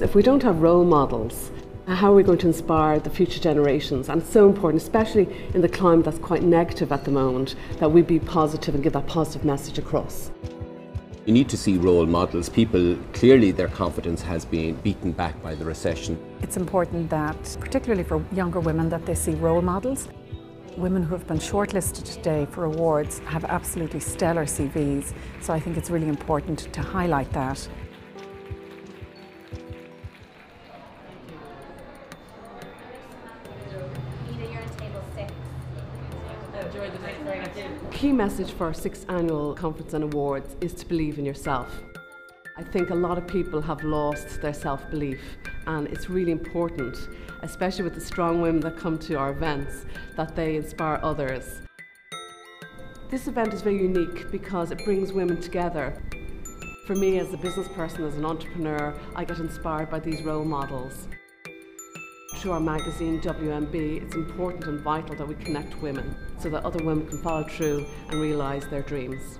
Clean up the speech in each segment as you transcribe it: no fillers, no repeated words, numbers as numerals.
If we don't have role models, how are we going to inspire the future generations? And it's so important, especially in the climate that's quite negative at the moment, that we be positive and give that positive message across. You need to see role models. People, clearly their confidence has been beaten back by the recession. It's important that, particularly for younger women, that they see role models. Women who have been shortlisted today for awards have absolutely stellar CVs, so I think it's really important to highlight that. The key message for our 6th annual Conference and Awards is to believe in yourself. I think a lot of people have lost their self-belief, and it's really important, especially with the strong women that come to our events, that they inspire others. This event is very unique because it brings women together. For me, as a business person, as an entrepreneur, I get inspired by these role models. Through our magazine WMB, it's important and vital that we connect women so that other women can follow through and realise their dreams.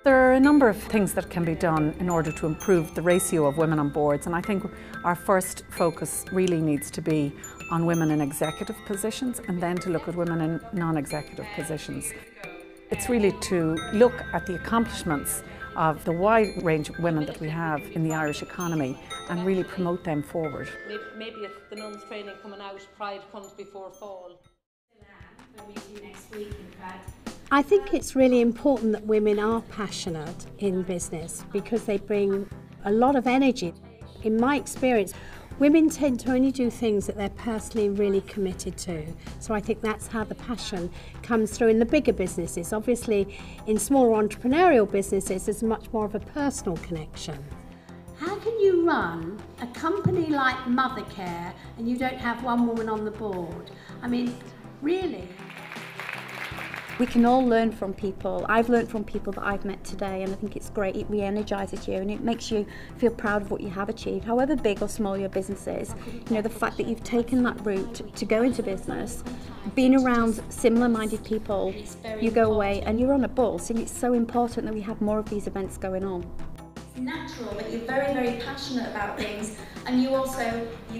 There are a number of things that can be done in order to improve the ratio of women on boards, and I think our first focus really needs to be on women in executive positions and then to look at women in non-executive positions. It's really to look at the accomplishments of the wide range of women that we have in the Irish economy and really promote them forward. Maybe if the nuns training coming out, pride comes before fall. I think it's really important that women are passionate in business because they bring a lot of energy. In my experience, women tend to only do things that they're personally really committed to. So I think that's how the passion comes through in the bigger businesses. Obviously, in smaller entrepreneurial businesses, there's much more of a personal connection. How can you run a company like Mothercare and you don't have one woman on the board? I mean, really? We can all learn from people. I've learned from people that I've met today, and I think it's great. It re-energises you and it makes you feel proud of what you have achieved, however big or small your business is. You know, the fact that you've taken that route to go into business, being around similar-minded people, you go away and you're on a buzz, and it's so important that we have more of these events going on. It's natural that you're very, very passionate about things, and you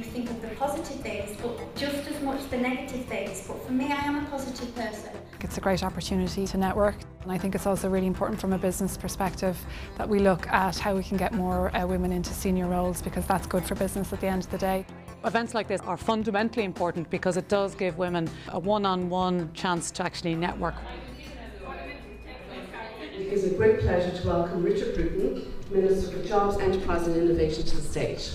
think of the positive things, but just as much the negative things. But for me, I am a positive person. It's a great opportunity to network, and I think it's also really important from a business perspective that we look at how we can get more women into senior roles, because that's good for business at the end of the day. Events like this are fundamentally important because it does give women a one-on-one chance to actually network. It is a great pleasure to welcome Richard Bruton, Minister for Jobs, Enterprise and Innovation, to the stage.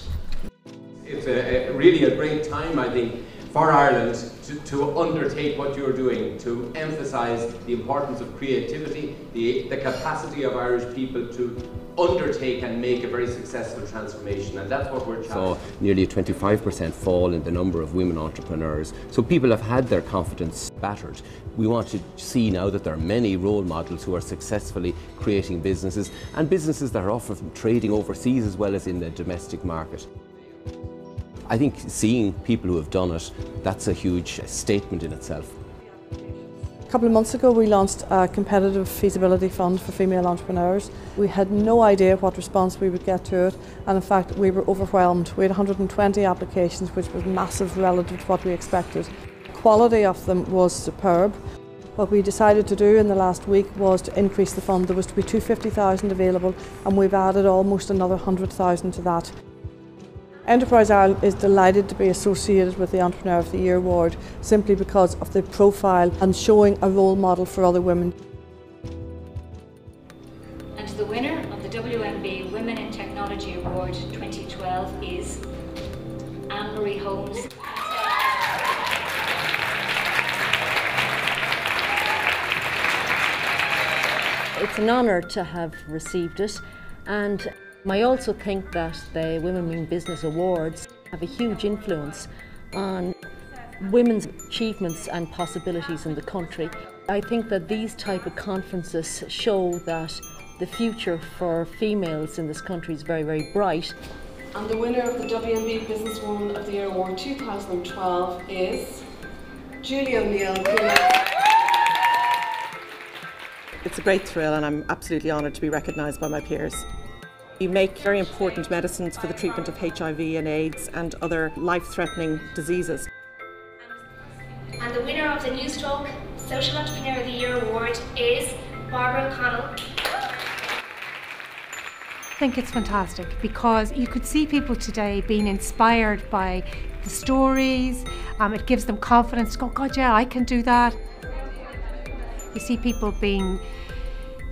It's really a great time, I think, for Ireland to undertake what you're doing, to emphasise the importance of creativity, the capacity of Irish people to undertake and make a very successful transformation, and that's what we're trying. So nearly a 25% fall in the number of women entrepreneurs. So people have had their confidence battered. We want to see now that there are many role models who are successfully creating businesses, and businesses that are often trading overseas as well as in the domestic market. I think seeing people who have done it, that's a huge statement in itself. A couple of months ago we launched a competitive feasibility fund for female entrepreneurs. We had no idea what response we would get to it, and in fact we were overwhelmed. We had 120 applications, which was massive relative to what we expected. The quality of them was superb. What we decided to do in the last week was to increase the fund. There was to be 250,000 available, and we've added almost another 100,000 to that. Enterprise Ireland is delighted to be associated with the Entrepreneur of the Year award simply because of the profile and showing a role model for other women. And the winner of the WMB Women in Technology Award 2012 is Anne Holmes. It's an honour to have received it, and I also think that the Women in Business Awards have a huge influence on women's achievements and possibilities in the country. I think that these type of conferences show that the future for females in this country is very, very bright. And the winner of the WMB Businesswoman of the Year Award 2012 is Julie O'Neill. It's a great thrill, and I'm absolutely honoured to be recognised by my peers. We make very important medicines for the treatment of HIV and AIDS and other life-threatening diseases. And the winner of the Newstalk Social Entrepreneur of the Year Award is Barbara O'Connell. I think it's fantastic because you could see people today being inspired by the stories. It gives them confidence to go, God, yeah, I can do that. You see people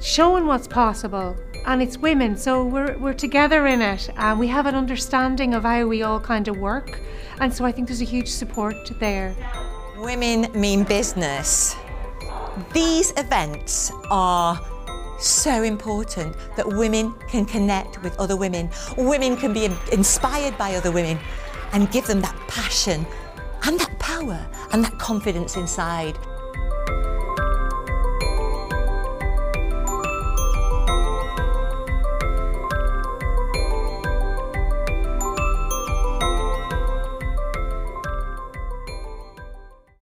showing what's possible, and it's women, so we're together in it, and we have an understanding of how we all kind of work, and so I think there's a huge support there. Women mean business. These events are so important that women can connect with other women. Women can be inspired by other women and give them that passion and that power and that confidence inside.